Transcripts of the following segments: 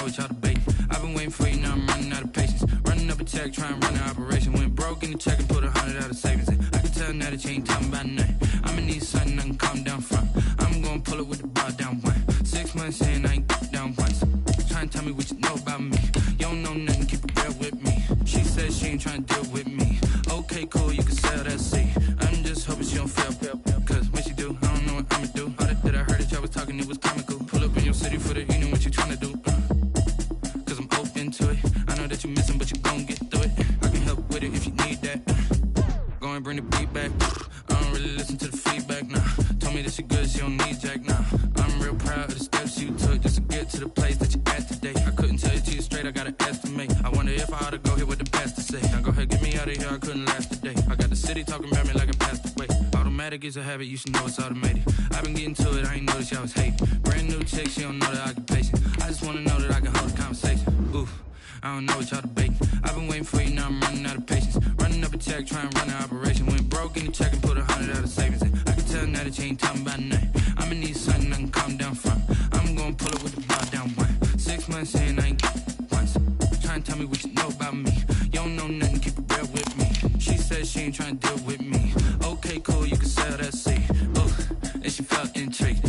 what y'all debating. I've been waiting for you, now I'm running out of patience. Running up a check, trying to run an operation. Went broke in the check and put 100 out of savings in. I can tell now that you ain't talking about nothing. I'ma need something I can calm down from. I'm gonna pull it with the bar down one. 6 months in, I ain't down once. Trying to tell me what you know about me. You don't know nothing, keep it real with me. She said she ain't trying to deal with me. Okay, cool, you can sell that seat. I'm just hoping she don't fail. Cause when she do, I don't know what I'ma do. All that I heard that y'all was talking, it was comical. Pull up in your city for the evening, what you trying to do? Cause I'm open to it. I know that you missing, but you gon' get through it. I can help with it if you need that. Go and bring the beat back. I don't really listen to the feedback, nah. Told me that she good, she don't need jack, nah. I'm real proud of the steps you took just to get to the place that you at today. I couldn't tell you to you straight, I gotta estimate. I wonder if I ought to go here with the best to say. Now go ahead, get me out of here, I couldn't last today. I got the city talking about me like I passed away. Automatic is a habit, you should know it's automated. I've been getting to it, I ain't noticed y'all was hating. Brand new chick, she don't know the occupation. I just wanna know that I can hold a conversation. Oof, I don't know what y'all debating. I've been waiting for you, now I'm running out of patience. Running up a check, trying to run an operation. Went broke in the check and put 100 out of savings in. I can tell now that you ain't talking about nothing. I'ma need something I can calm down from. I'm gonna pull it with the bar down one. 6 months in, I ain't once. Trying to tell me what you know about me. You don't know nothing, keep it real with me. She said she ain't trying to deal with me. Okay, cool, you can sell that seat. Ooh, and she felt intrigued.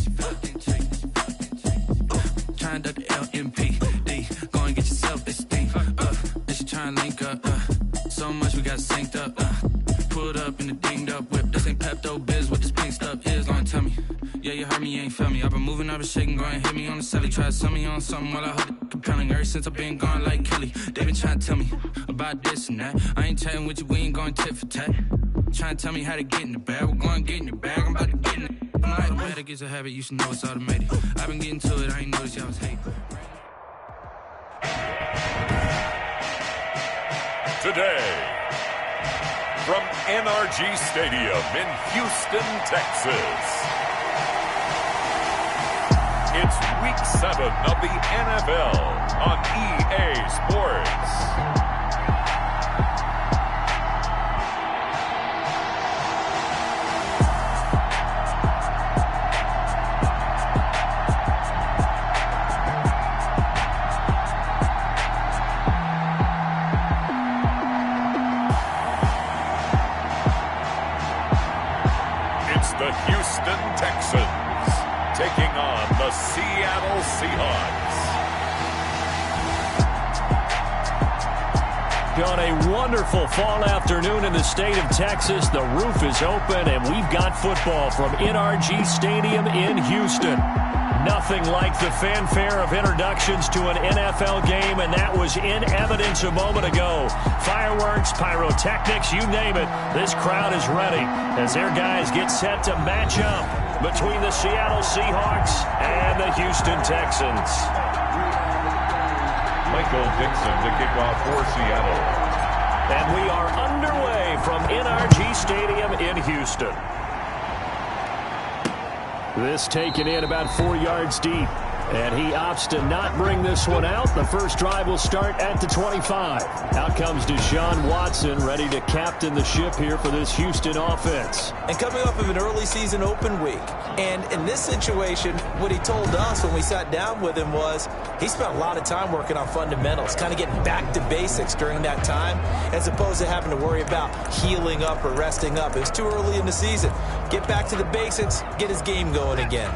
Trying to duck the LMPD. Go and get yourself esteem. And she trying to link up. So much we got synced up. Pulled up in the dinged up whip. This ain't Pepto-Biz, what this pink stuff is. Long tell me. Yeah, you heard me, you ain't felt me. I've been moving, I've been shaking, go and hit me on the celly. Try to sell me on something while I hold it compelling. Ever since I've been gone like Kelly, they been trying to tell me about this and that. I ain't chatting with you, we ain't going tit for tat. Trying to tell me how to get in the bag. We're going to get in the bag, I'm about to get in it. I'm like, automatic is a habit, you should know it's automated. I've been getting to it, I ain't noticed y'all was hating. Today, from NRG Stadium in Houston, Texas, it's Week 7 of the NFL on EA Sports. The Houston Texans taking on the Seattle Seahawks. On a wonderful fall afternoon in the state of Texas, the roof is open and we've got football from NRG Stadium in Houston. Nothing like the fanfare of introductions to an NFL game, and that was in evidence a moment ago. Fireworks, pyrotechnics, you name it. This crowd is ready as their guys get set to match up between the Seattle Seahawks and the Houston Texans. Michael Dixon to kick off for Seattle. And we are underway from NRG Stadium in Houston. This taken in about 4 yards deep. And he opts to not bring this one out. The first drive will start at the 25. Out comes Deshaun Watson, ready to captain the ship here for this Houston offense. And coming off of an early season open week. And in this situation, what he told us when we sat down with him was he spent a lot of time working on fundamentals, kind of getting back to basics during that time, as opposed to having to worry about healing up or resting up. It was too early in the season. Get back to the basics, get his game going again.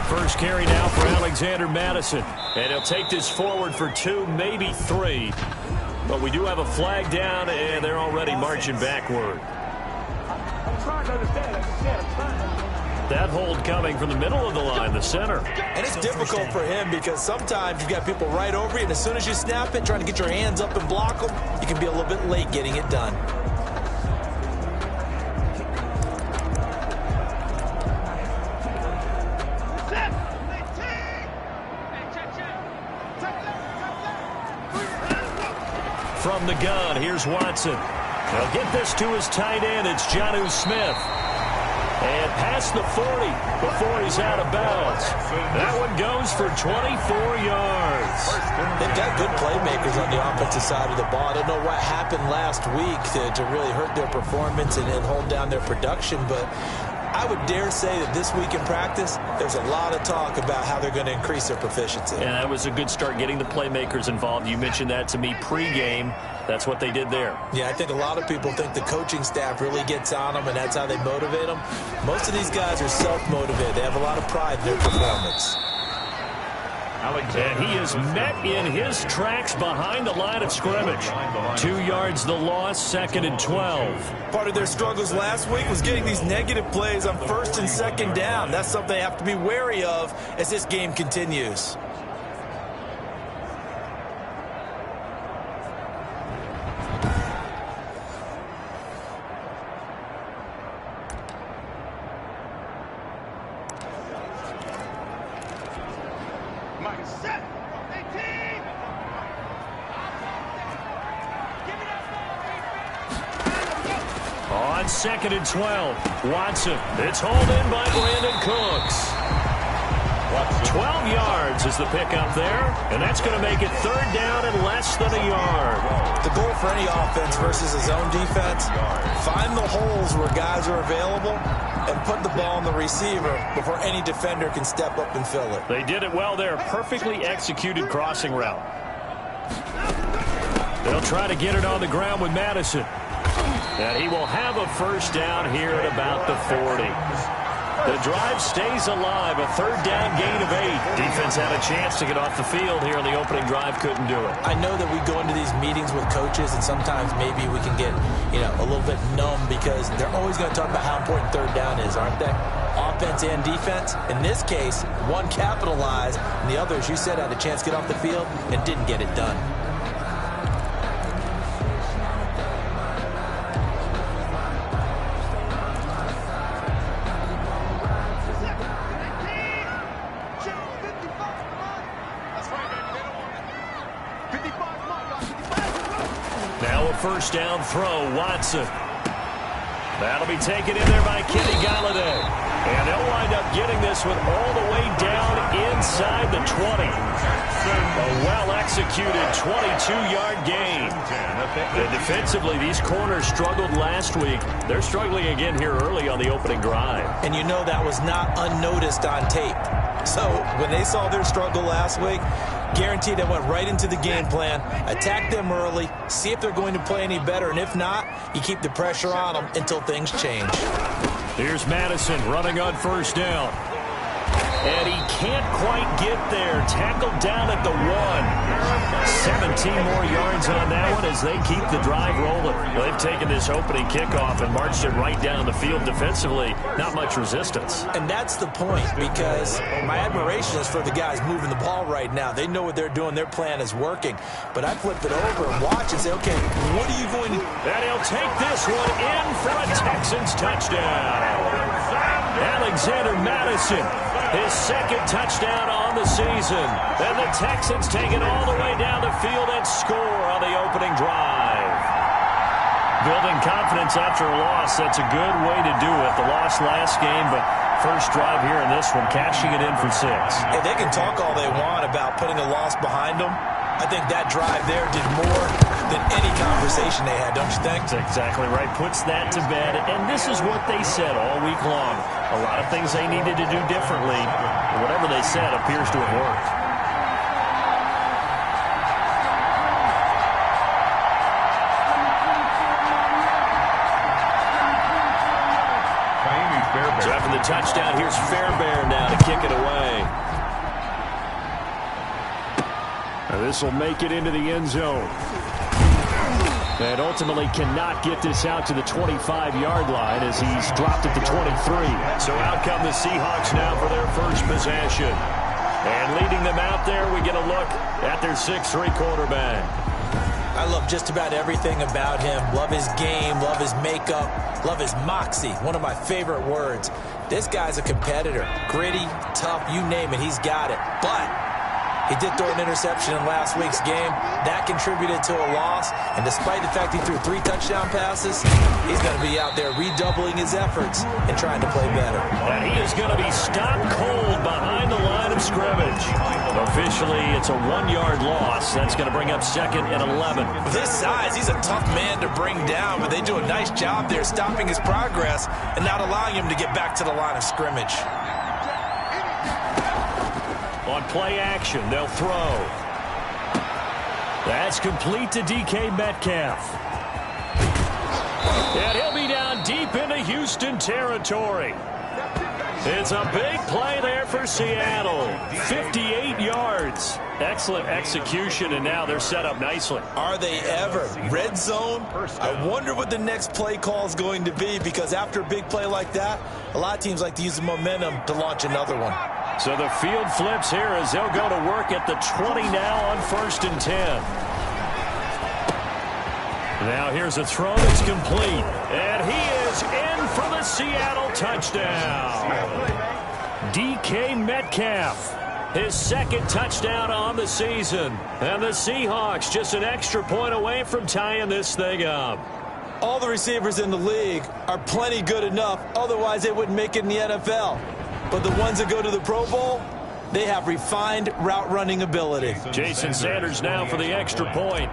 First carry now for Alexander Madison. And he'll take this forward for 2, maybe 3. But we do have a flag down, and they're already marching backward. That hold coming from the middle of the line, the center. And it's difficult for him because sometimes you've got people right over you, and as soon as you snap it, trying to get your hands up and block them, you can be a little bit late getting it done. From the gun, here's Watson. He'll get this to his tight end. It's Jonnu Smith. And past the 40 before he's out of bounds. That one goes for 24 yards. They've got good playmakers on the offensive side of the ball. I don't know what happened last week to really hurt their performance and hold down their production, but I would dare say that this week in practice, there's a lot of talk about how they're going to increase their proficiency. And that was a good start getting the playmakers involved. You mentioned that to me pregame. That's what they did there. Yeah, I think a lot of people think the coaching staff really gets on them, and that's how they motivate them. Most of these guys are self-motivated. They have a lot of pride in their performance. And he is met in his tracks behind the line of scrimmage. 2 yards the loss, 2nd and 12. Part of their struggles last week was getting these negative plays on 1st and 2nd down. That's something they have to be wary of as this game continues. On 2nd and 12, Watson. It's hauled in by Brandon Cooks. 12 yards is the pickup there, and that's going to make it 3rd down and less than a yard. The goal for any offense versus a zone defense, find the holes where guys are available and put the ball on the receiver before any defender can step up and fill it. They did it well there. Perfectly executed crossing route. They'll try to get it on the ground with Madison. And he will have a 1st down here at about the 40. The drive stays alive, a 3rd down gain of 8. Defense had a chance to get off the field here on the opening drive, couldn't do it. I know that we go into these meetings with coaches, and sometimes maybe we can get, a little bit numb because they're always going to talk about how important 3rd down is, aren't they? Offense and defense. In this case, one capitalized, and the other, as you said, had a chance to get off the field and didn't get it done. Now a 1st down throw, Watson. That'll be taken in there by Kenny Galladay. And they'll wind up getting this one all the way down inside the 20. A well-executed 22-yard gain. And defensively, these corners struggled last week. They're struggling again here early on the opening drive. And you know that was not unnoticed on tape. So when they saw their struggle last week, guaranteed they went right into the game plan, attack them early, see if they're going to play any better, and if not, you keep the pressure on them until things change. Here's Madison running on 1st down. And he can't quite get there. Tackled down at the 1. 17 more yards on that one as they keep the drive rolling. They've taken this opening kickoff and marched it right down the field defensively. Not much resistance. And that's the point, because my admiration is for the guys moving the ball right now. They know what they're doing. Their plan is working. But I flip it over and watch and say, okay, what are you going to do? And he'll take this one in for a Texans touchdown. Alexander Madison, his 2nd touchdown on the season. And the Texans take it all the way down the field and score on the opening drive. Building confidence after a loss, that's a good way to do it. The loss last game, but first drive here in this one, cashing it in for 6. Hey, they can talk all they want about putting a loss behind them. I think that drive there did more than any conversation they had, don't you think? That's exactly right. Puts that to bed. And this is what they said all week long. A lot of things they needed to do differently. Whatever they said appears to have worked. So after the touchdown, here's Fairbairn now to kick it away. Now this will make it into the end zone. And ultimately cannot get this out to the 25-yard line as he's dropped at the 23. So out come the Seahawks now for their first possession. And leading them out there, we get a look at their 6'3" quarterback. I love just about everything about him. Love his game, love his makeup, love his moxie. One of my favorite words. This guy's a competitor. Gritty, tough, you name it, he's got it. But He did throw an interception in last week's game. That contributed to a loss. And despite the fact he threw 3 touchdown passes, he's going to be out there redoubling his efforts and trying to play better. And he is going to be stopped cold behind the line of scrimmage. Officially, it's a 1-yard loss. That's going to bring up 2nd and 11. With his size, he's a tough man to bring down, but they do a nice job there stopping his progress and not allowing him to get back to the line of scrimmage. On play action, they'll throw. That's complete to DK Metcalf. And he'll be down deep into Houston territory. It's a big play there for Seattle. 58 yards. Excellent execution, and now they're set up nicely. Are they ever? Red zone? I wonder what the next play call is going to be, because after a big play like that, a lot of teams like to use the momentum to launch another one. So the field flips here as they'll go to work at the 20 now on 1st and 10. Now here's a throw that's complete. And he is in for the Seattle touchdown. DK Metcalf, his 2nd touchdown on the season. And the Seahawks just an extra point away from tying this thing up. All the receivers in the league are plenty good enough. Otherwise, they wouldn't make it in the NFL. But the ones that go to the Pro Bowl, they have refined route running ability. Jason Sanders now for the extra point.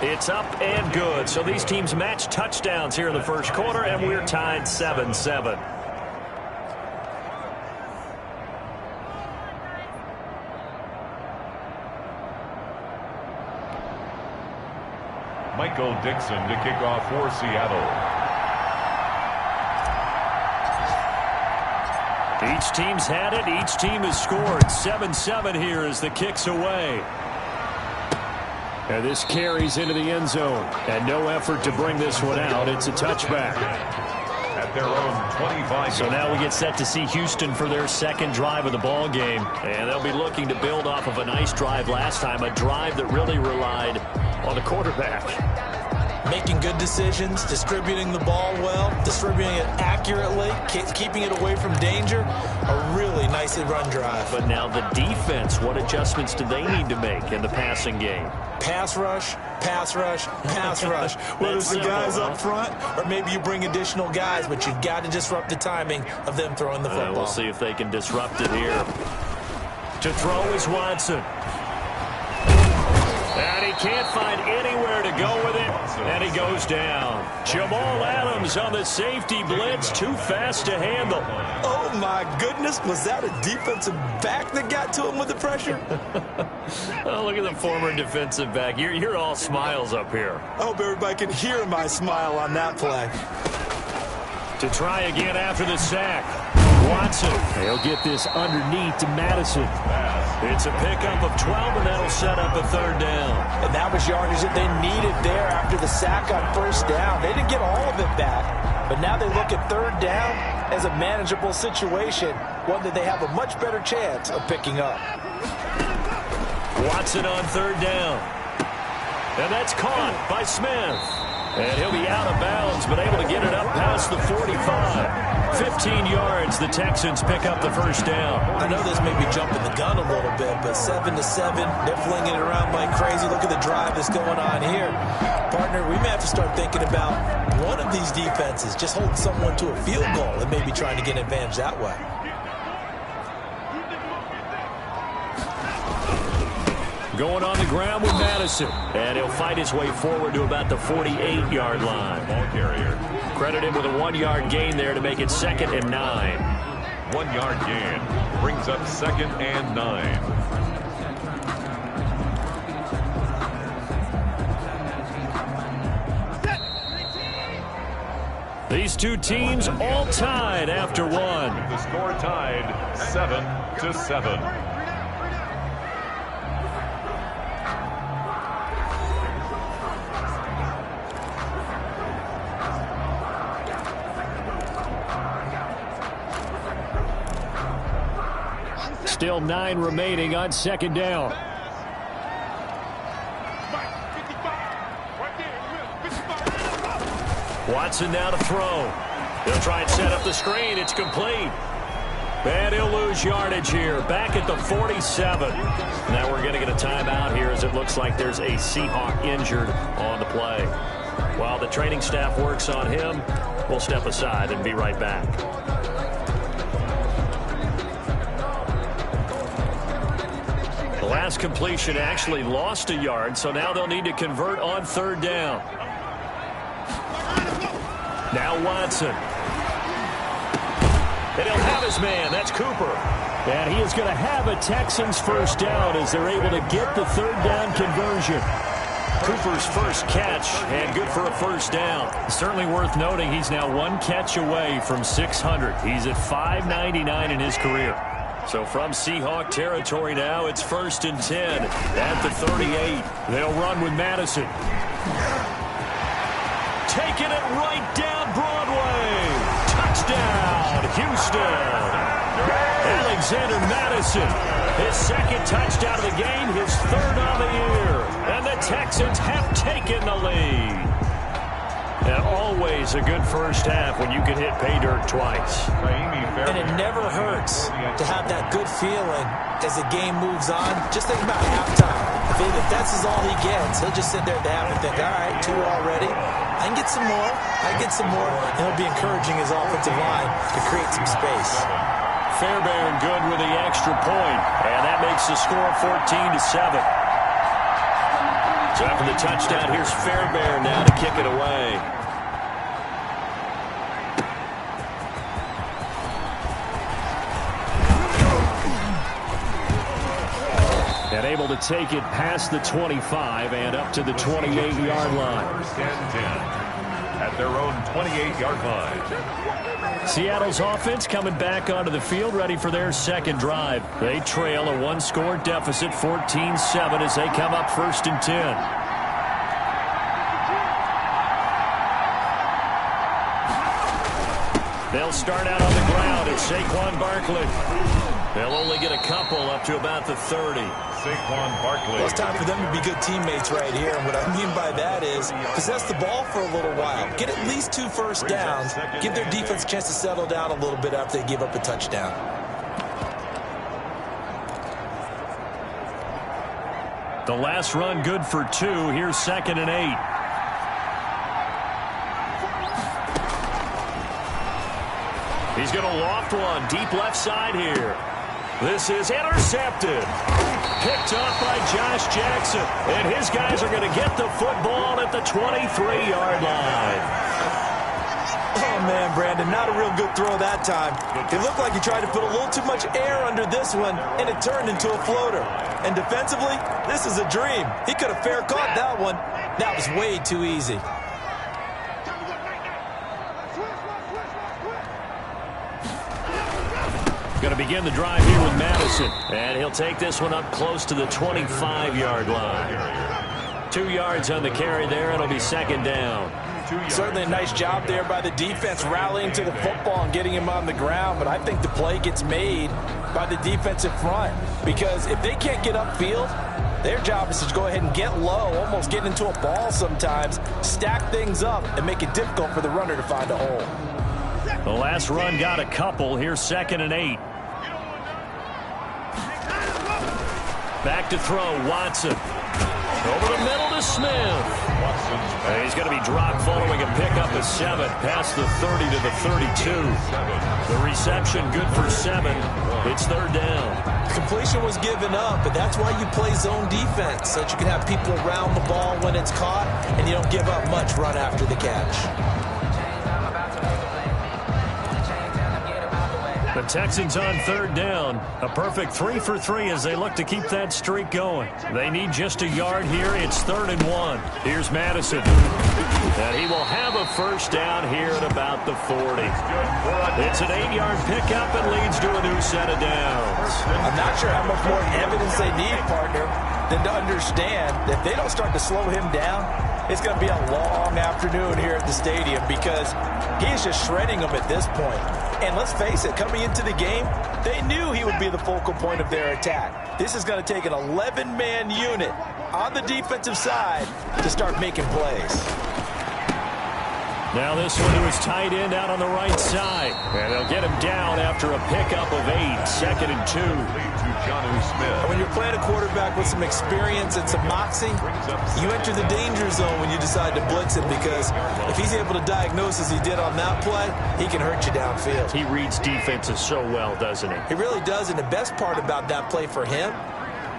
It's up and good. So these teams match touchdowns here in the first quarter, and we're tied 7-7. Michael Dixon to kick off for Seattle. Each team's had it. Each team has scored. 7-7 here as the kick's away. And this carries into the end zone. And no effort to bring this one out. It's a touchback. At their own 25. So now we get set to see Houston for their 2nd drive of the ball game. And they'll be looking to build off of a nice drive last time. A drive that really relied on the quarterback. Making good decisions, distributing the ball well, distributing it accurately, keeping it away from danger. A really nicely run drive. But now the defense, what adjustments do they need to make in the passing game? Pass rush, pass rush, pass rush. Whether it's the guys up front or maybe you bring additional guys, but you've got to disrupt the timing of them throwing the football. We'll see if they can disrupt it here. To throw is Watson. And he can't find anywhere to go with it, and he goes down. Jamal Adams on the safety blitz, too fast to handle. Oh, my goodness. Was that a defensive back that got to him with the pressure? Oh, look at the former defensive back. You're all smiles up here. I hope everybody can hear my smile on that play. To try again after the sack. Watson. He'll get this underneath to Madison. It's a pickup of 12, and that'll set up a 3rd down. And that was yardage that they needed there after the sack on 1st down. They didn't get all of it back, but now they look at 3rd down as a manageable situation, one that they have a much better chance of picking up. Watson on 3rd down. And that's caught by Smith. And he'll be out of bounds, but able to get it up past the 45. 15 yards, the Texans pick up the 1st down. I know this may be jumping the gun a little bit, but 7-7, they're flinging it around like crazy. Look at the drive that's going on here. Partner, we may have to start thinking about one of these defenses just holding someone to a field goal and maybe trying to get an advantage that way. Going on the ground with Madison. And he'll fight his way forward to about the 48-yard line. Ball carrier. Credit him with a 1-yard gain there to make it 2nd and 9. 1-yard gain brings up 2nd and 9. These two teams all tied after one. The score tied 7-7. Still 9 remaining on 2nd down. Watson now to throw. He'll try and set up the screen. It's complete. And he'll lose yardage here. Back at the 47. Now we're going to get a timeout here as it looks like there's a Seahawk injured on the play. While the training staff works on him, we'll step aside and be right back. The last completion actually lost a yard, so now they'll need to convert on third down. Now Watson. And he'll have his man. That's Cooper. And he is going to have a Texans first down as they're able to get the third down conversion. Cooper's first catch, and good for a first down. Certainly worth noting he's now one catch away from 600. He's at 599 in his career. So from Seahawk territory now, it's 1st and 10 at the 38. They'll run with Madison. Taking it right down Broadway. Touchdown, Houston. Alexander Madison, his second touchdown of the game, his third on the year. And the Texans have taken the lead. And always a good first half when you can hit pay dirt twice. And it never hurts to have that good feeling as the game moves on. Just think about halftime. If that's all he gets, he'll just sit there at the half and think, all right, 2 already. I can get some more. I can get some more. And he'll be encouraging his offensive line to create some space. Fairbairn good with the extra point. And that makes the score 14-7. So after the touchdown, here's Fairbairn now to kick it away. And able to take it past the 25 and up to the 28-yard line. 1st and 10 at their own 28-yard line. Seattle's offense coming back onto the field, ready for their second drive. They trail a one-score deficit, 14-7, as they come up 1st and 10. They'll start out on the ground. It's Saquon Barkley. They'll only get a couple up to about the 30. Saquon Barkley. Well, it's time for them to be good teammates right here. And what I mean by that is possess the ball for a little while. Get at least 2 first downs. Give their defense a chance to settle down a little bit after they give up a touchdown. The last run good for 2. Here's 2nd and 8. He's going to loft one deep left side here. This is intercepted. Picked up by Josh Jackson. And his guys are going to get the football at the 23-yard line. Oh, man, Brandon, not a real good throw that time. It looked like he tried to put a little too much air under this one, and it turned into a floater. And defensively, this is a dream. He could have fair caught that one. That was way too easy. Going to begin the drive here with Madison. And he'll take this one up close to the 25-yard line. 2 yards on the carry there. It'll be 2nd down. Certainly a nice job there by the defense rallying to the football and getting him on the ground. But I think the play gets made by the defensive front. Because if they can't get upfield, their job is to go ahead and get low, almost get into a ball sometimes, stack things up, and make it difficult for the runner to find a hole. The last run got a couple. Here's 2nd and 8. Back to throw, Watson. Over the middle to Smith. And he's going to be dropped following a pickup of 7 past the 30 to the 32. The reception good for 7. It's 3rd down. Completion was given up, but that's why you play zone defense, so that you can have people around the ball when it's caught, and you don't give up much run after the catch. The Texans on 3rd down. A perfect 3 for 3 as they look to keep that streak going. They need just a yard here. It's 3rd and 1. Here's Madison. And he will have a first down here at about the 40. It's an 8-yard pickup and leads to a new set of downs. I'm not sure how much more evidence they need, partner, than to understand that if they don't start to slow him down, it's going to be a long afternoon here at the stadium because he's just shredding them at this point. And let's face it, coming into the game, they knew he would be the focal point of their attack. This is going to take an 11-man unit on the defensive side to start making plays. Now this one to his tight end out on the right side. And they'll get him down after a pickup of 8. 2nd and 2. When you're playing a quarterback with some experience and some moxie, you enter the danger zone when you decide to blitz him, because if he's able to diagnose as he did on that play, he can hurt you downfield. He reads defenses so well, doesn't he? He really does, and the best part about that play for him,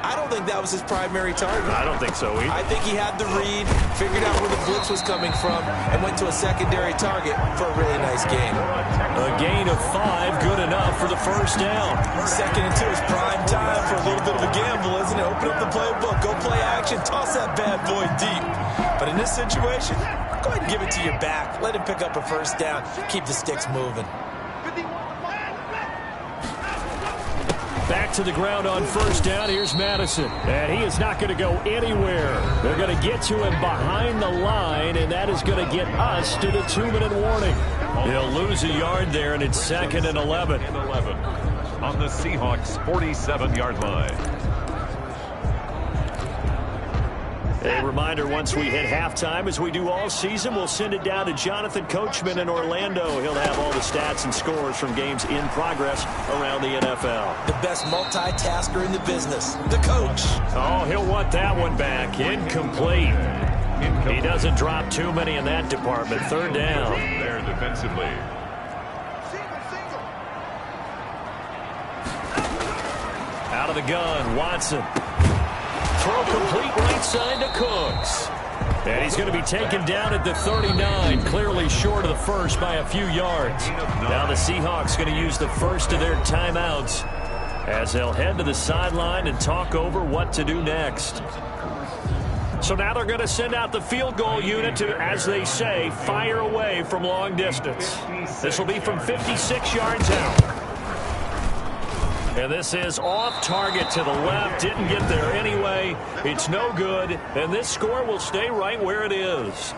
I don't think that was his primary target. I don't think so either. I think he had the read, figured out where the blitz was coming from, and went to a secondary target for a really nice gain. A gain of 5, good enough for the first down. 2nd and 2 is prime time for a little bit of a gamble, isn't it? Open up the playbook, go play action, toss that bad boy deep. But in this situation, go ahead and give it to your back. Let him pick up a first down. Keep the sticks moving. Back to the ground on first down. Here's Madison. And he is not going to go anywhere. They're going to get to him behind the line, and that is going to get us to the 2-minute warning. He'll lose a yard there, and it's 2nd and 11. On the Seahawks' 47-yard line. A reminder, once we hit halftime, as we do all season, we'll send it down to Jonathan Coachman in Orlando. He'll have all the stats and scores from games in progress around the NFL. The best multitasker in the business, the coach. Oh, he'll want that one back. Incomplete. He doesn't drop too many in that department. 3rd down. There defensively. Out of the gun, Watson. Throw complete right side to Cooks. And he's going to be taken down at the 39, clearly short of the first by a few yards. Now the Seahawks going to use the first of their timeouts as they'll head to the sideline and talk over what to do next. So now they're going to send out the field goal unit to, as they say, fire away from long distance. This will be from 56 yards out. And this is off target to the left. Didn't get there anyway. It's no good. And this score will stay right where it is.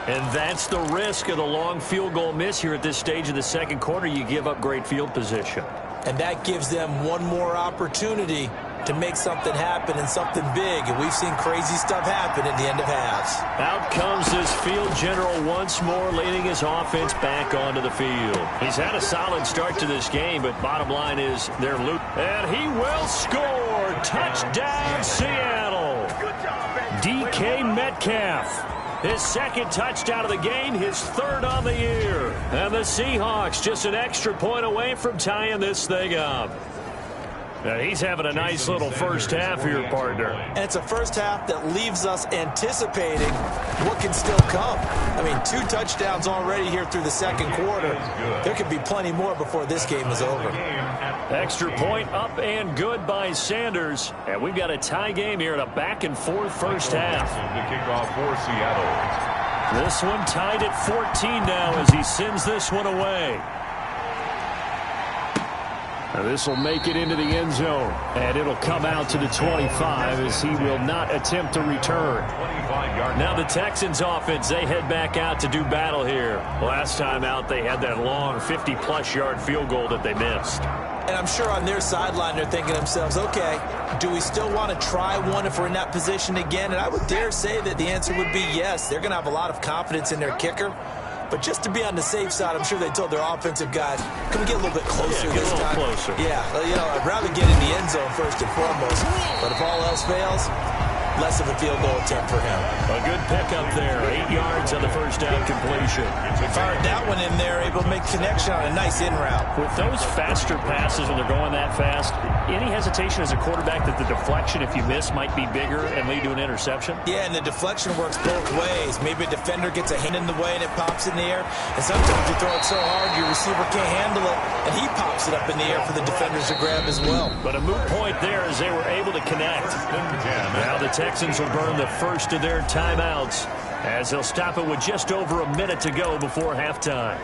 And that's the risk of the long field goal miss here at this stage of the second quarter. You give up great field position. And that gives them one more opportunity to make something happen and something big. And we've seen crazy stuff happen at the end of halves. Out comes this field general once more, leading his offense back onto the field. He's had a solid start to this game, but bottom line is they're loose. And he will score. Touchdown, Seattle. DK Metcalf. His 2nd touchdown of the game, his 3rd on the year. And the Seahawks just an extra point away from tying this thing up. Now he's having a nice little first half here, partner. And it's a first half that leaves us anticipating what can still come. I mean, 2 touchdowns already here through the second quarter. There could be plenty more before this game is over. Extra point up and good by Sanders. And we've got a tie game here in a back-and-forth first half. The kickoff for Seattle. This one tied at 14 now as he sends this one away. Now this will make it into the end zone, and it'll come out to the 25 as he will not attempt to return. Now the Texans offense, they head back out to do battle here. Last time out, they had that long 50-plus yard field goal that they missed. And I'm sure on their sideline, they're thinking to themselves, okay, do we still want to try one if we're in that position again? And I would dare say that the answer would be yes. They're going to have a lot of confidence in their kicker. But just to be on the safe side, I'm sure they told their offensive guys, can we get a little bit closer this time? Closer. Yeah, you know, I'd rather get in the end zone first and foremost. But if all else fails, less of a field goal attempt for him. A good pickup there. 8 yards on the first down completion. Fired that one in there, able to make connection on a nice in route. With those faster passes when they're going that fast, any hesitation as a quarterback that the deflection, if you miss, might be bigger and lead to an interception? Yeah, and the deflection works both ways. Maybe a defender gets a hand in the way and it pops in the air. And sometimes you throw it so hard your receiver can't handle it, and he pops it up in the air for the defenders to grab as well. But a moot point there as they were able to connect. Now the Texans will burn the first of their timeouts as they'll stop it with just over a minute to go before halftime.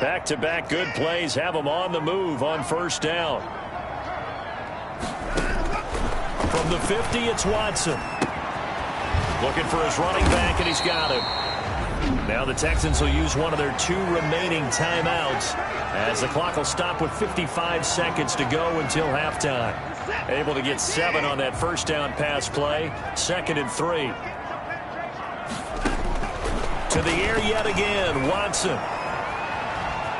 Back-to-back good plays have them on the move on first down. From the 50, it's Watson. Looking for his running back, and he's got him. Now the Texans will use one of their 2 remaining timeouts as the clock will stop with 55 seconds to go until halftime. Able to get 7 on that first down pass play. 2nd and 3. To the air yet again. Watson.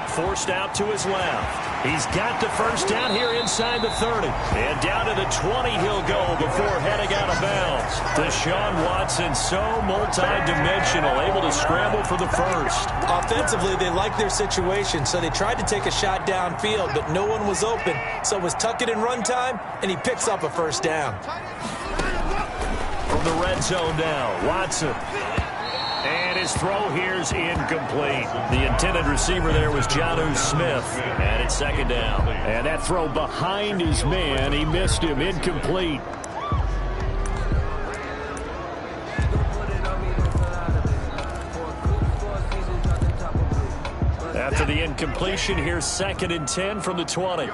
Forced out to his left. He's got the first down here inside the 30. And down to the 20 he'll go before heading out of bounds. Deshaun Watson, so multi-dimensional, able to scramble for the first. Offensively, they like their situation, so they tried to take a shot downfield, but no one was open. So it was tuck it in run time, and he picks up a first down. From the red zone now, Watson. And his throw here's incomplete. The intended receiver there was Jonnu Smith. And it's 2nd down. And that throw behind his man. He missed him. Incomplete. After the incompletion, here's 2nd and 10 from the 20.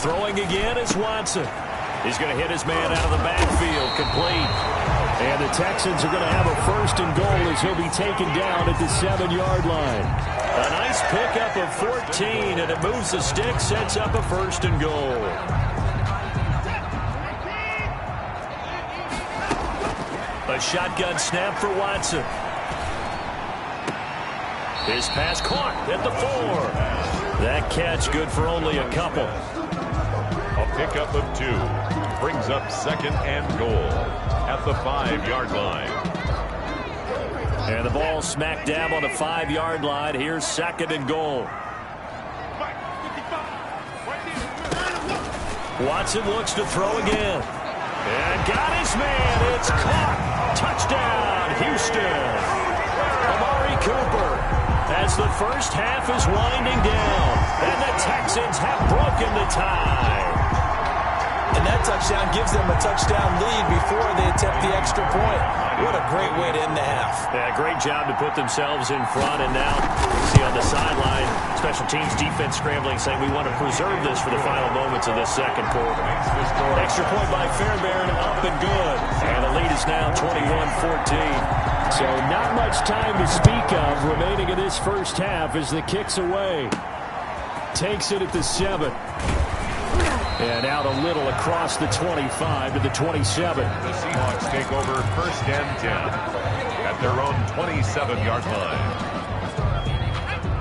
Throwing again is Watson. He's going to hit his man out of the backfield. Complete. And the Texans are going to have a 1st and goal as he'll be taken down at the 7-yard line. A nice pickup of 14, and it moves the stick, sets up a 1st and goal. A shotgun snap for Watson. His pass caught at the 4. That catch good for only a couple. A pickup of 2 brings up 2nd and goal at the 5-yard line. And the ball smack dab on the 5-yard line. Here's 2nd and goal. Watson looks to throw again. And got his man. It's caught. Touchdown, Houston. Amari Cooper as the first half is winding down. And the Texans have broken the tie. And that touchdown gives them a touchdown lead before they attempt the extra point. What a great way to end the half. Yeah, great job to put themselves in front. And now you see on the sideline, special teams defense scrambling, saying we want to preserve this for the final moments of this 2nd quarter. Extra point by Fairbairn, up and good. And the lead is now 21-14. So not much time to speak of remaining in this first half as the kick's away. Takes it at the 7. And out a little across the 25 to the 27. The Seahawks take over 1st and 10 at their own 27-yard line.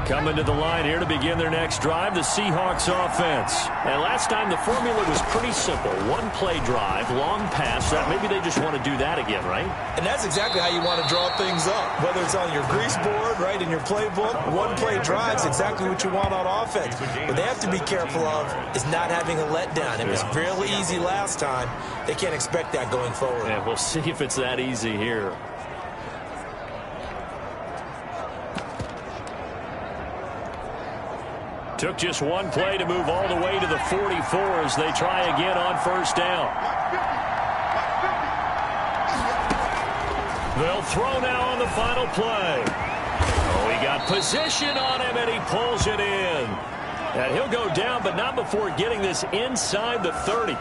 Coming to the line here to begin their next drive, the Seahawks offense. And last time the formula was pretty simple. 1-play drive, long pass. Maybe they just want to do that again, right? And that's exactly how you want to draw things up. Whether it's on your grease board, right, in your playbook, 1-play drive's exactly what you want on offense. What they have to be careful of is not having a letdown. It was fairly easy last time. They can't expect that going forward. Yeah, we'll see if it's that easy here. Took just 1 play to move all the way to the 44 as they try again on 1st down. They'll throw now on the final play. Oh, he got position on him, and he pulls it in. And he'll go down, but not before getting this inside the 30.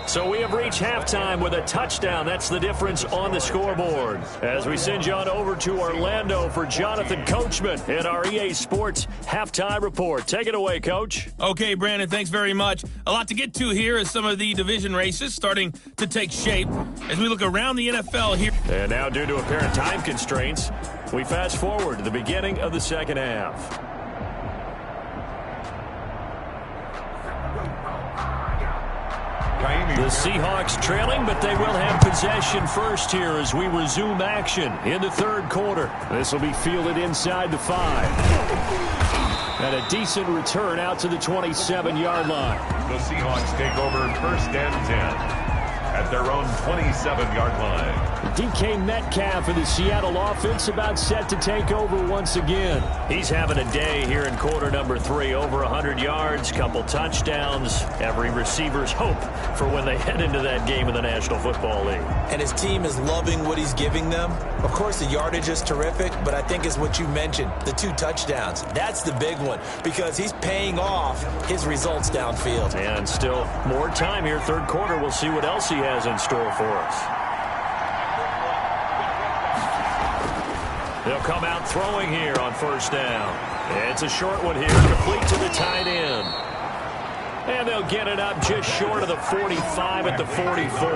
So we have reached halftime with a touchdown. That's the difference on the scoreboard. As we send you on over to Orlando for Jonathan Coachman in our EA Sports Halftime Report. Take it away, Coach. Okay, Brandon, thanks very much. A lot to get to here as some of the division races starting to take shape as we look around the NFL here. And now, due to apparent time constraints, we fast forward to the beginning of the 2nd half. The Seahawks trailing, but they will have possession first here as we resume action in the 3rd quarter. This will be fielded inside the 5. And a decent return out to the 27-yard line. The Seahawks take over 1st and 10 at their own 27-yard line. DK Metcalf of the Seattle offense about set to take over once again. He's having a day here in quarter number 3. Over 100 yards, couple touchdowns. Every receiver's hope for when they head into that game in the National Football League. And his team is loving what he's giving them. Of course, the yardage is terrific, but I think it's what you mentioned, the 2 touchdowns. That's the big one because he's paying off his results downfield. And still more time here, third quarter. We'll see what else he has in store for us. They'll come out throwing here on first down. It's a short one here, complete to the tight end. And they'll get it up just short of the 45 at the 44.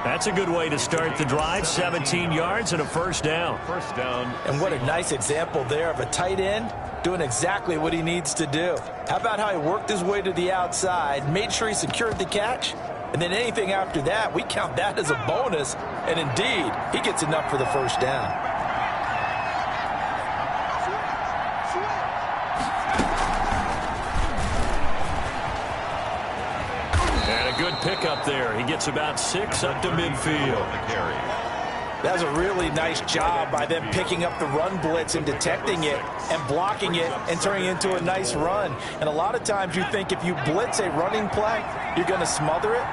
That's a good way to start the drive. 17 yards and a first down. First down. And what a nice example there of a tight end doing exactly what he needs to do. How about how he worked his way to the outside, made sure he secured the catch, and then anything after that, we count that as a bonus. And indeed, he gets enough for the first down. Good pickup there. He gets about 6 up to midfield. That was a really nice job by them picking up the run blitz and detecting it and blocking it and turning it into a nice run. And a lot of times you think if you blitz a running play, you're going to smother it.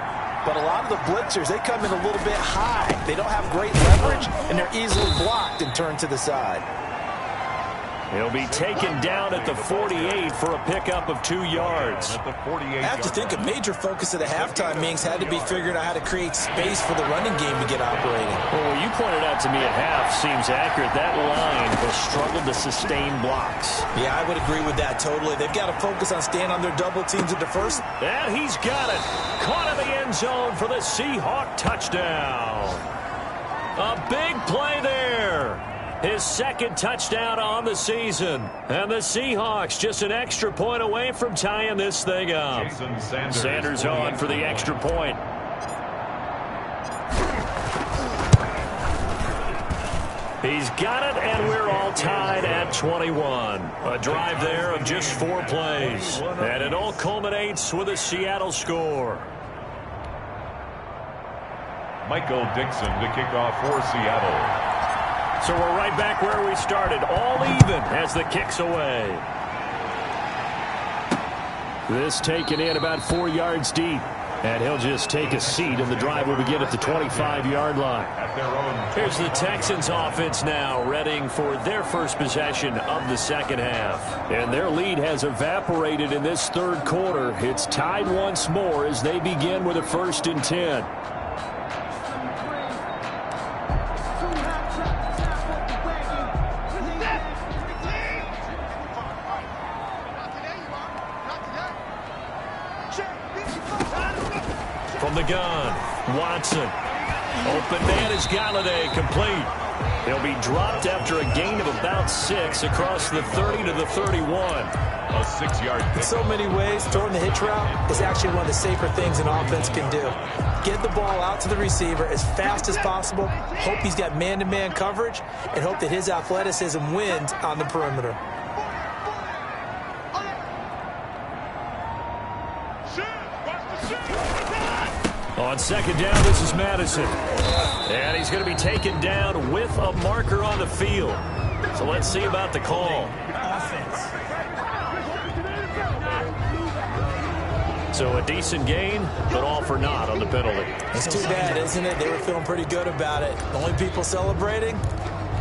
But a lot of the blitzers, they come in a little bit high. They don't have great leverage, and they're easily blocked and turned to the side. He'll be taken down at the 48 for a pickup of 2 yards. At the 48. I have to think a major focus of the halftime meetings had to be figuring out how to create space for the running game to get operating. Well, what you pointed out to me at half seems accurate. That line has struggled to sustain blocks. Yeah, I would agree with that totally. They've got to focus on staying on their double teams at the first. And he's got it. Caught in the end zone for the Seahawk touchdown. A big play there. His second touchdown on the season. And the Seahawks just an extra point away from tying this thing up. Sanders on for the extra point. He's got it, and we're all tied at 21. A drive there of just 4 plays. And it all culminates with a Seattle score. Michael Dixon to kick off for Seattle. So we're right back where we started, all even as the kick's away. This taken in about 4 yards deep. And he'll just take a seat, and the drive will begin at the 25-yard line. Here's the Texans offense now, readying for their first possession of the second half. And their lead has evaporated in this third quarter. It's tied once more as they begin with a 1st and 10. From the gun, Watson. Open man is Galladay, complete. He'll be dropped after a gain of about 6 across the 30 to the 31. A 6-yard pick. In so many ways, throwing the hitch route is actually one of the safer things an offense can do. Get the ball out to the receiver as fast as possible, hope he's got man-to-man coverage, and hope that his athleticism wins on the perimeter. On second down, this is Madison. And he's going to be taken down with a marker on the field. So let's see about the call. So a decent gain, but all for naught on the penalty. It's too bad, isn't it? They were feeling pretty good about it. The only people celebrating,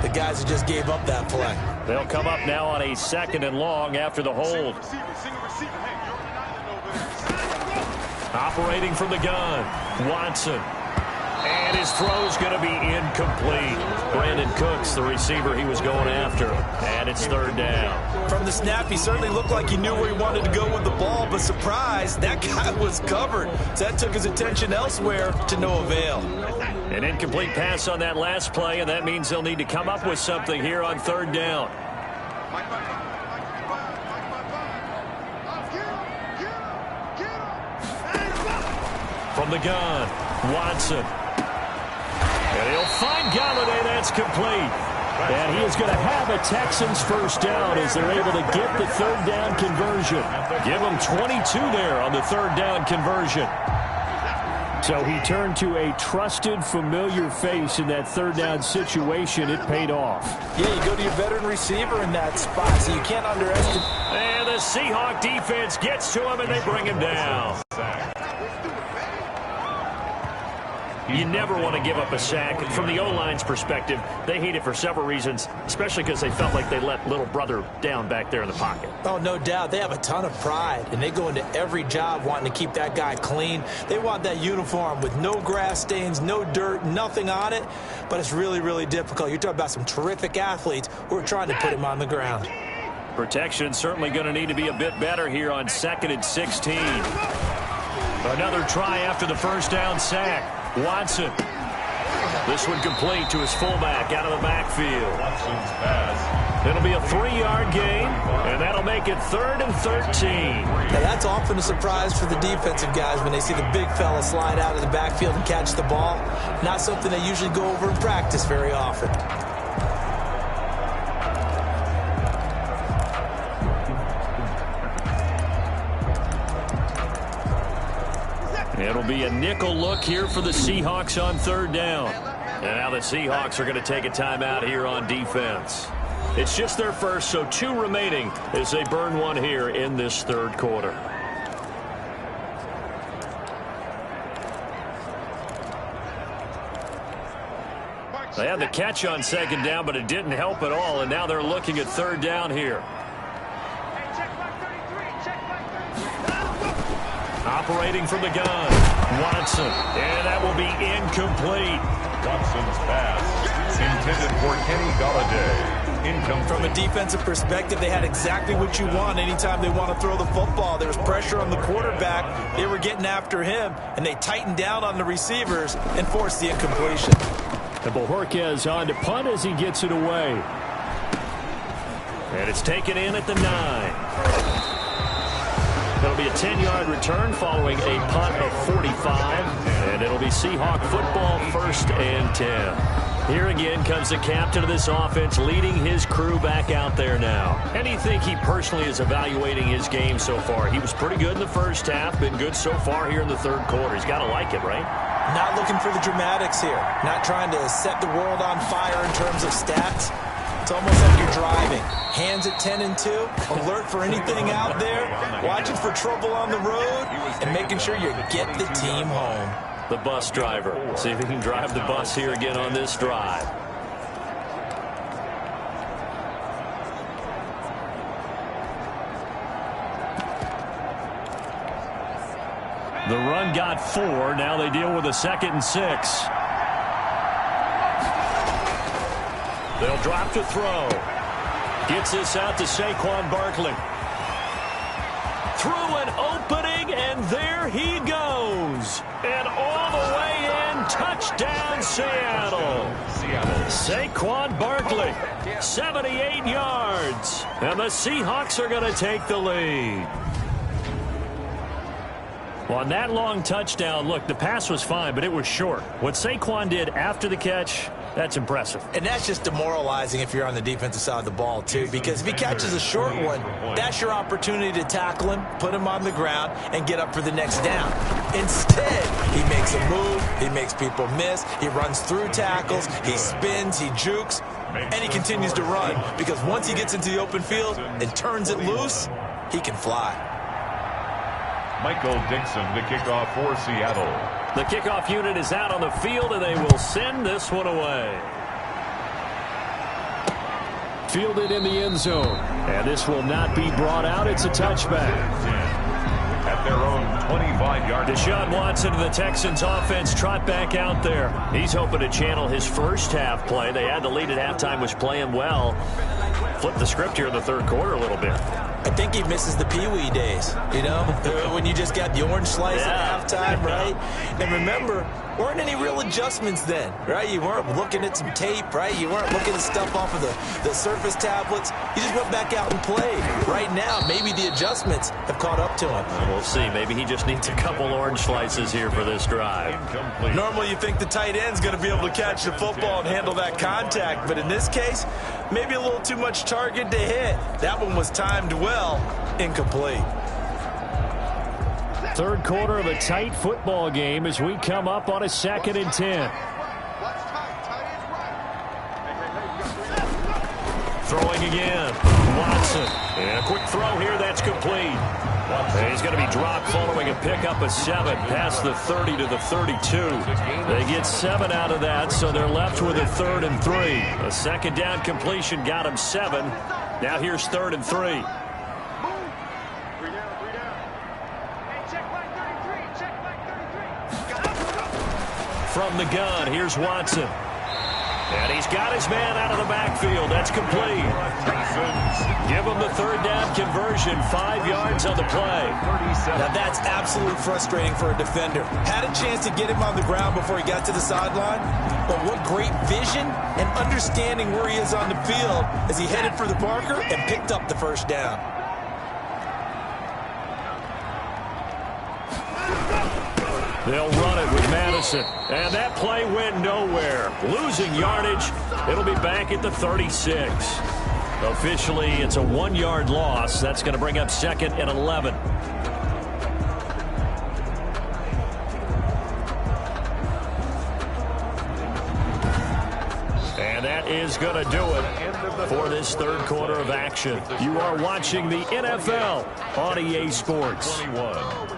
the guys who just gave up that play. They'll come up now on a 2nd and long after the hold. Operating from the gun, Watson. And his throw's going to be incomplete. Brandon Cooks, the receiver he was going after. And it's 3rd down. From the snap, he certainly looked like he knew where he wanted to go with the ball, but surprise, that guy was covered. So that took his attention elsewhere to no avail. An incomplete pass on that last play, and that means they'll need to come up with something here on 3rd down. From the gun, Watson. And he'll find Galladay. That's complete. And he is going to have a Texans first down as they're able to get the 3rd down conversion. Give them 22 there on the 3rd down conversion. So he turned to a trusted, familiar face in that third down situation. It paid off. Yeah, you go to your veteran receiver in that spot, so you can't underestimate. And the Seahawk defense gets to him, and they bring him down. You never want to give up a sack. From the O-line's perspective, they hate it for several reasons, especially because they felt like they let little brother down back there in the pocket. Oh, no doubt. They have a ton of pride, and they go into every job wanting to keep that guy clean. They want that uniform with no grass stains, no dirt, nothing on it, but it's really, really difficult. You're talking about some terrific athletes who are trying to put him on the ground. Protection certainly going to need to be a bit better here on 2nd and 16. Another try after the first down sack. Watson. This one complete to his fullback out of the backfield. Watson's pass. It'll be a 3-yard gain, and that'll make it 3rd and 13. Now, that's often a surprise for the defensive guys when they see the big fella slide out of the backfield and catch the ball. Not something they usually go over in practice very often. It'll be a nickel look here for the Seahawks on 3rd down. And now the Seahawks are going to take a timeout here on defense. It's just their first, so 2 remaining as they burn one here in this 3rd quarter. They had the catch on 2nd down, but it didn't help at all, and now they're looking at 3rd down here. Operating from the gun, Watson, and that will be incomplete. Watson's pass intended for Kenny Golladay. Incomplete. From a defensive perspective, they had exactly what you want anytime they want to throw the football. There was pressure on the quarterback. They were getting after him, and they tightened down on the receivers and forced the incompletion. And Bojorquez on to punt as he gets it away. And it's taken in at the 9. It'll be a 10-yard return following a punt of 45. And it'll be Seahawk football, 1st and 10. Here again comes the captain of this offense leading his crew back out there now. And you think he personally is evaluating his game so far? He was pretty good in the first half, been good so far here in the 3rd quarter. He's got to like it, right? Not looking for the dramatics here. Not trying to set the world on fire in terms of stats. It's almost like you're driving. Hands at 10 and 2, alert for anything out there, watching for trouble on the road, and making sure you get the team home. The bus driver. See if he can drive the bus here again on this drive. The run got 4. Now they deal with a 2nd and 6. They'll drop to throw. Gets this out to Saquon Barkley. Through an opening, and there he goes. And all the way in, touchdown Seattle. Saquon Barkley, 78 yards. And the Seahawks are going to take the lead. Well, on that long touchdown, look, the pass was fine, but it was short. What Saquon did after the catch, that's impressive. And that's just demoralizing if you're on the defensive side of the ball, too, because if he catches a short one, that's your opportunity to tackle him, put him on the ground, and get up for the next down. Instead, he makes a move, he makes people miss, he runs through tackles, he spins, he jukes, and he continues to run, because once he gets into the open field and turns it loose, he can fly. Michael Dixon, the kickoff for Seattle. The kickoff unit is out on the field, and they will send this one away. Fielded in the end zone. And this will not be brought out. It's a touchback. At their own 25-yard. Deshaun Watson of the Texans offense trot back out there. He's hoping to channel his first half play. They had the lead at halftime, was playing well. Flip the script here in the 3rd quarter a little bit. I think he misses the Pee-wee days, you know, when you just got the orange slice at halftime, right? And remember, weren't any real adjustments then, right? You weren't looking at some tape, right? You weren't looking at stuff off of the Surface tablets. You just went back out and played. Right now, maybe the adjustments have caught up to him. And we'll see. Maybe he just needs a couple orange slices here for this drive. Incomplete. Normally, you think the tight end's going to be able to catch the football and handle that contact, but in this case, maybe a little too much target to hit. That one was timed well. Incomplete. Third quarter of a tight football game as we come up on a 2nd and 10. Throwing again. Watson. And a quick throw here. That's complete. And he's going to be dropped following a pickup of 7 past the 30 to the 32. They get 7 out of that, so they're left with a 3rd and 3. A second down completion got him 7. Now here's 3rd and 3. From the gun, here's Watson. And he's got his man out of the backfield. That's complete. Give him the 3rd down conversion. 5 yards on the play. Now that's absolutely frustrating for a defender. Had a chance to get him on the ground before he got to the sideline. But what great vision and understanding where he is on the field as he headed for the marker and picked up the 1st down. They'll run it with Madison. And that play went nowhere. Losing yardage. It'll be back at the 36. Officially, it's a 1-yard loss. That's going to bring up 2nd and 11. And that is going to do it for this 3rd quarter of action. You are watching the NFL on EA Sports. 21.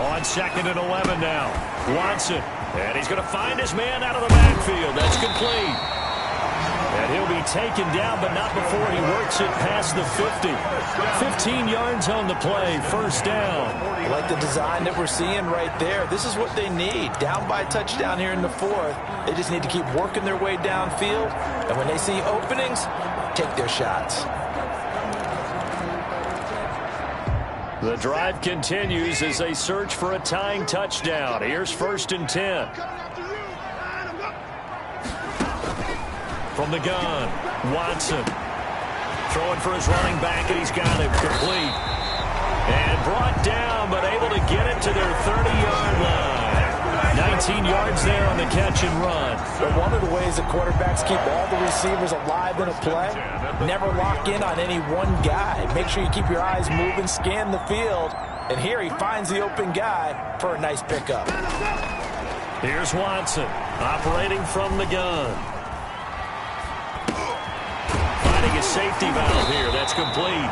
On 2nd and 11 now. Watson. And he's going to find his man out of the backfield. That's complete. And he'll be taken down, but not before he works it past the 50. 15 yards on the play. 1st down. I like the design that we're seeing right there. This is what they need. Down by a touchdown here in the 4th. They just need to keep working their way downfield. And when they see openings, take their shots. The drive continues as they search for a tying touchdown. Here's 1st and 10. From the gun, Watson. Throwing for his running back, and he's got it complete. And brought down, but able to get it to their 30-yard line. 19 yards there on the catch and run. But one of the ways that quarterbacks keep all the receivers alive in a play, never lock in on any one guy. Make sure you keep your eyes moving, scan the field. And here he finds the open guy for a nice pickup. Here's Watson operating from the gun. Finding a safety valve here. That's complete.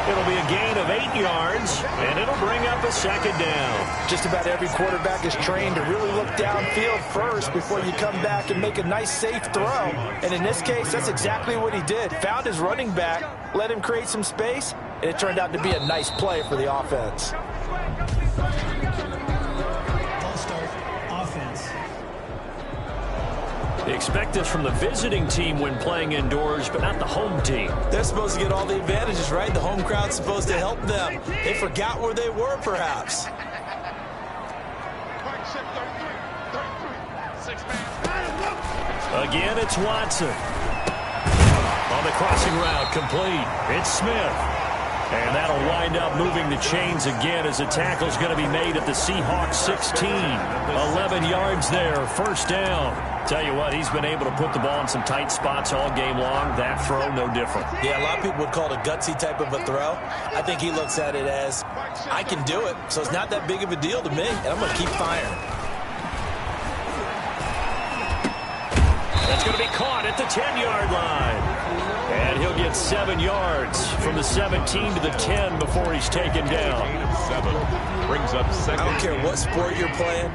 It'll be a gain of 8 yards, and it'll bring up a 2nd down. Just about every quarterback is trained to really look downfield first before you come back and make a nice, safe throw. And in this case, that's exactly what he did. Found his running back, let him create some space, and it turned out to be a nice play for the offense. Expect this from the visiting team when playing indoors, but not the home team. They're supposed to get all the advantages, right? The home crowd's supposed to help them. They forgot where they were, perhaps. Again, it's Watson. On the crossing route, complete. It's Smith. And that'll wind up moving the chains again as the tackle's going to be made at the Seahawks 16. 11 yards there, 1st down. Tell you what, he's been able to put the ball in some tight spots all game long. That throw, no different. Yeah, a lot of people would call it a gutsy type of a throw. I think he looks at it as, I can do it, so it's not that big of a deal to me, and I'm going to keep firing. That's going to be caught at the 10-yard line. And he'll get 7 yards from the 17 to the 10 before he's taken down. 7 brings up 2nd. I don't care what sport you're playing.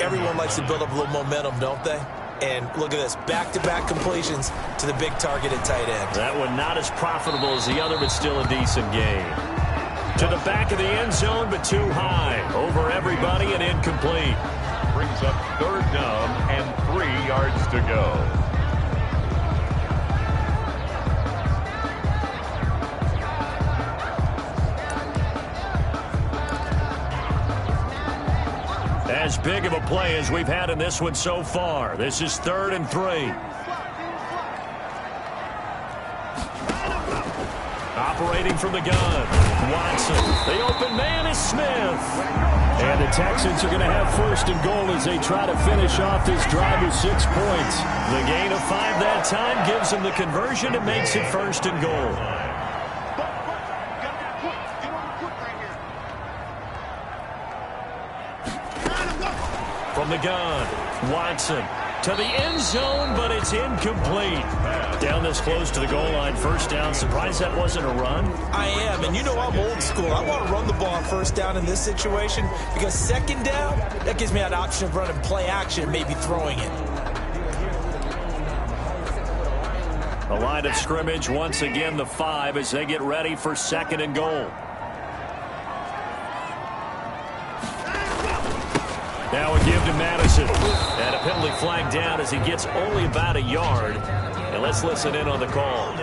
Everyone likes to build up a little momentum, don't they? And look at this, back-to-back completions to the big targeted tight end. That one not as profitable as the other, but still a decent game. To the back of the end zone, but too high. Over everybody and incomplete. Brings up 3rd down and 3 yards to go. as big of a play as we've had in this one so far. This is 3rd and 3. Operating from the gun, Watson. The open man is Smith. And the Texans are going to have 1st and goal as they try to finish off this drive with 6 points. The gain of 5 that time gives them the conversion and makes it 1st and goal. From the gun, Watson to the end zone, but it's incomplete. Down this close to the goal line, 1st down. Surprised that wasn't a run? I am, and you know I'm old school. I want to run the ball on 1st down in this situation because 2nd down, that gives me an option of running play action and maybe throwing it. The line of scrimmage, once again, the 5 as they get ready for 2nd and goal. Now a give to Madison. And a penalty flag down as he gets only about a yard. And let's listen in on the call.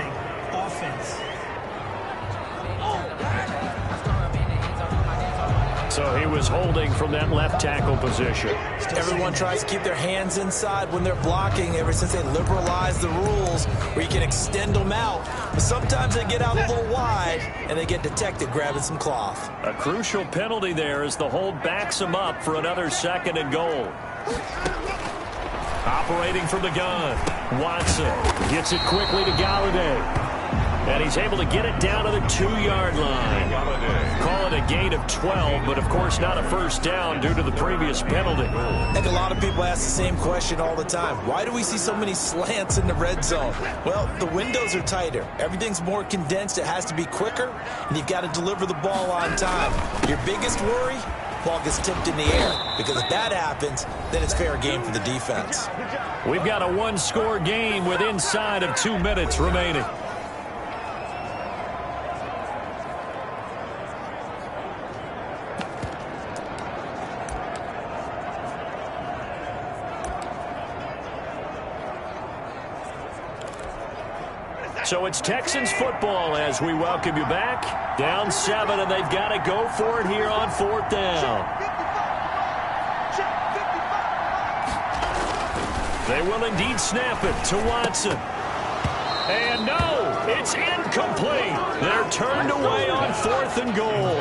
So he was holding from that left tackle position. Everyone tries to keep their hands inside when they're blocking ever since they liberalized the rules where you can extend them out. But sometimes they get out a little wide and they get detected grabbing some cloth. A crucial penalty there as the hold backs him up for another 2nd and goal. Operating from the gun, Watson gets it quickly to Galladay. And he's able to get it down to the 2-yard line. Call it a gain of 12, but of course not a 1st down due to the previous penalty. I think a lot of people ask the same question all the time. Why do we see so many slants in the red zone? Well, the windows are tighter. Everything's more condensed. It has to be quicker, and you've got to deliver the ball on time. Your biggest worry? Ball gets tipped in the air, because if that happens, then it's fair game for the defense. We've got a 1-score game with inside of 2 minutes remaining. So it's Texans football as we welcome you back. Down 7, and they've got to go for it here on 4th down. They will indeed snap it to Watson. And no, it's incomplete. They're turned away on 4th and goal.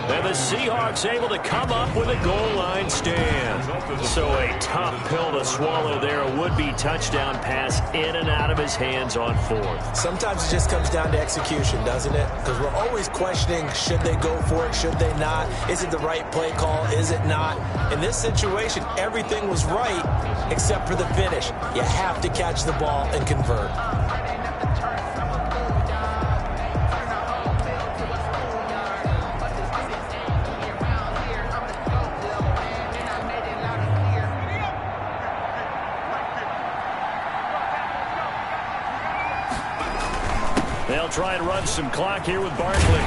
And the Seahawks able to come up with a goal line stand. So a tough pill to swallow there. A would-be touchdown pass in and out of his hands on 4th. Sometimes it just comes down to execution, doesn't it? Because we're always questioning, should they go for it, should they not? Is it the right play call, is it not? In this situation, everything was right except for the finish. You have to catch the ball and convert. They'll try and run some clock here with Barkley.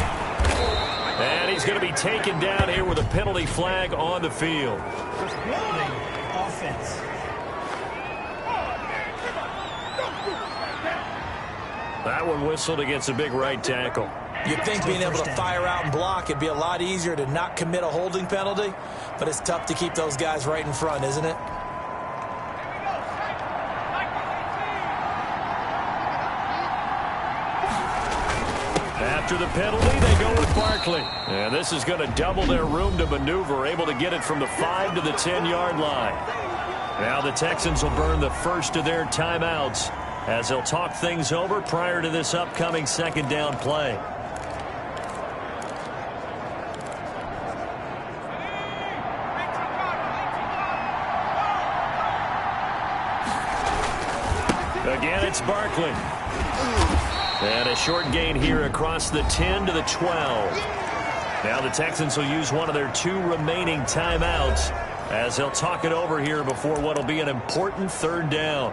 And he's going to be taken down here with a penalty flag on the field. Offense. That one whistled against a big right tackle. You'd think being able to fire out and block, it'd be a lot easier to not commit a holding penalty, but it's tough to keep those guys right in front, isn't it? After the penalty, they go with Barkley. And this is going to double their room to maneuver, able to get it from the 5 to the 10-yard line. Now the Texans will burn the first of their timeouts as they'll talk things over prior to this upcoming 2nd down play. Again, it's Barkley. And a short gain here across the 10 to the 12. Now the Texans will use one of their 2 remaining timeouts as they'll talk it over here before what will be an important 3rd down.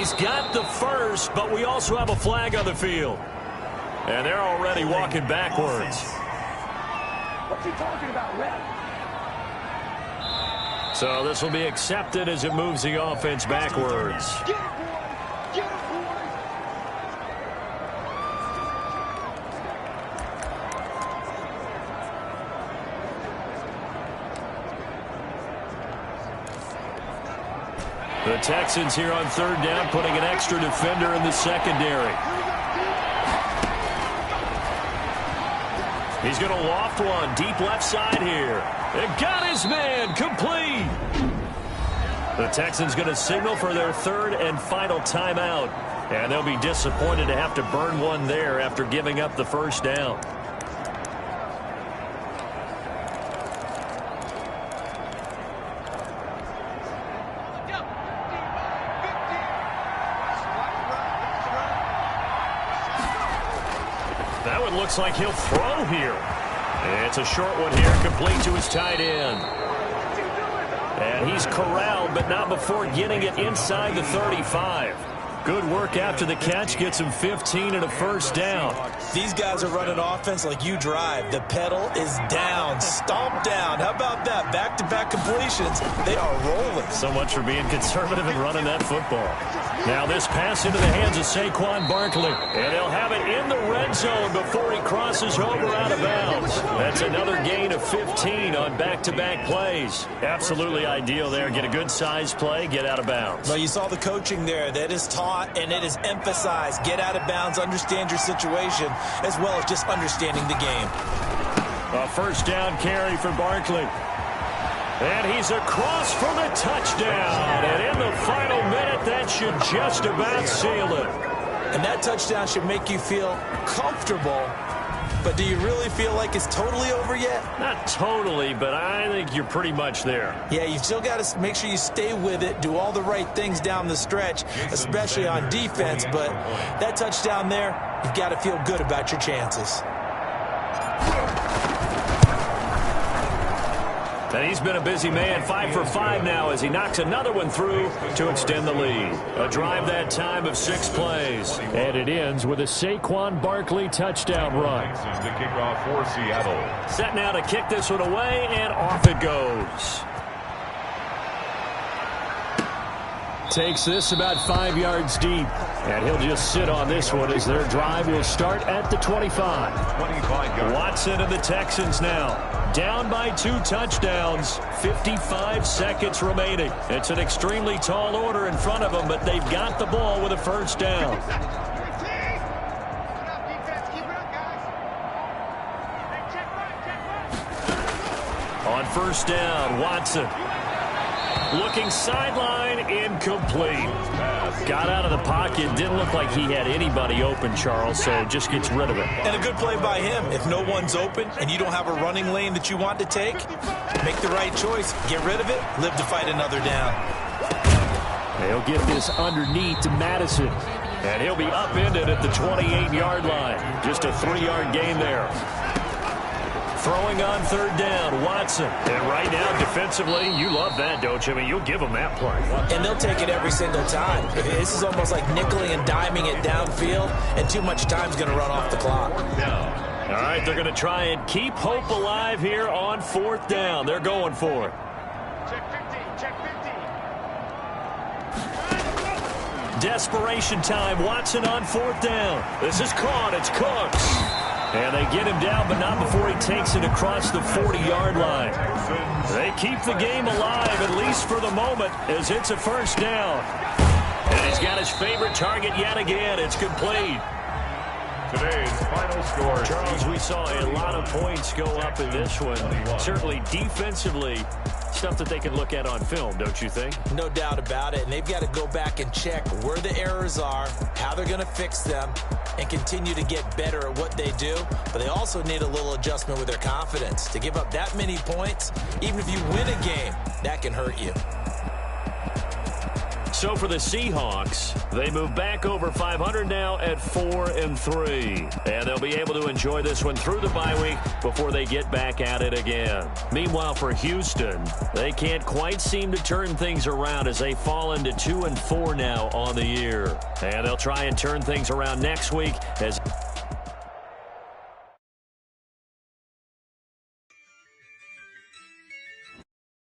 He's got the first, but we also have a flag on the field. And they're already walking backwards. What you talking about, ref? So this will be accepted as it moves the offense backwards. Get it, boys! Get it, boys! The Texans here on third down, putting an extra defender in the secondary. He's going to loft one deep left side here. It got his man complete. The Texans going to signal for their third and final timeout. And they'll be disappointed to have to burn one there after giving up the first down. That one looks like he'll throw here. It's a short one here, complete to his tight end. And he's corralled, but not before getting it inside the 35. Good work after the catch, gets him 15 and a first down. These guys are running offense like you drive. The pedal is down, stomp down. How about that? Back-to-back completions. They are rolling. So much for being conservative and running that football. Now this pass into the hands of Saquon Barkley. And he'll have it in the red zone before he crosses over out of bounds. That's another gain of 15 on back-to-back plays. Absolutely ideal there. Get a good size play, get out of bounds. Well, you saw the coaching there. That is taught and it is emphasized. Get out of bounds, understand your situation, as well as just understanding the game. A first down carry for Barkley. And he's across for the touchdown. And in the final minute, that should just about seal it. And that touchdown should make you feel comfortable. But do you really feel like it's totally over yet? Not totally, but I think you're pretty much there. Yeah, you've still got to make sure you stay with it, do all the right things down the stretch, especially on defense. But that touchdown there, you've got to feel good about your chances. And he's been a busy man, 5 for 5 now as he knocks another one through to extend the lead. A drive that time of 6 plays. And it ends with a Saquon Barkley touchdown run. This is the kickoff for Seattle. Set now to kick this one away, and off it goes. Takes this about 5 yards deep. And he'll just sit on this one as their drive will start at the 25. 25 yards. Watson and the Texans now. Down by 2 touchdowns, 55 seconds remaining. It's an extremely tall order in front of them, but they've got the ball with a first down. On first down, Watson. Looking sideline, incomplete. Got out of the pocket, didn't look like he had anybody open, Charles, so just gets rid of it. And a good play by him. If no one's open and you don't have a running lane that you want to take, make the right choice. Get rid of it, live to fight another down. They'll get this underneath to Madison. And he'll be upended at the 28-yard line. Just a 3-yard gain there. Throwing on third down, Watson. And right now, defensively, you love that, don't you? I mean, you'll give them that play. And they'll take it every single time. This is almost like nickeling and diming it downfield, and too much time's going to run off the clock. All right, they're going to try and keep hope alive here on fourth down. They're going for it. Check 15, check 15. Desperation time, Watson on fourth down. This is caught, it's Cooks. And they get him down, but not before he takes it across the 40-yard line. They keep the game alive, at least for the moment, as it's a first down. And he's got his favorite target yet again. It's complete. Today's final score. Charles, we saw a lot of points go up in this one. Certainly defensively, stuff that they can look at on film, don't you think? No doubt about it. And they've got to go back and check where the errors are, how they're going to fix them, and continue to get better at what they do. But they also need a little adjustment with their confidence. To give up that many points, even if you win a game, that can hurt you. So for the Seahawks, they move back over 500 now at 4-3. And they'll be able to enjoy this one through the bye week before they get back at it again. Meanwhile, for Houston, they can't quite seem to turn things around as they fall into 2-4 now on the year. And they'll try and turn things around next week as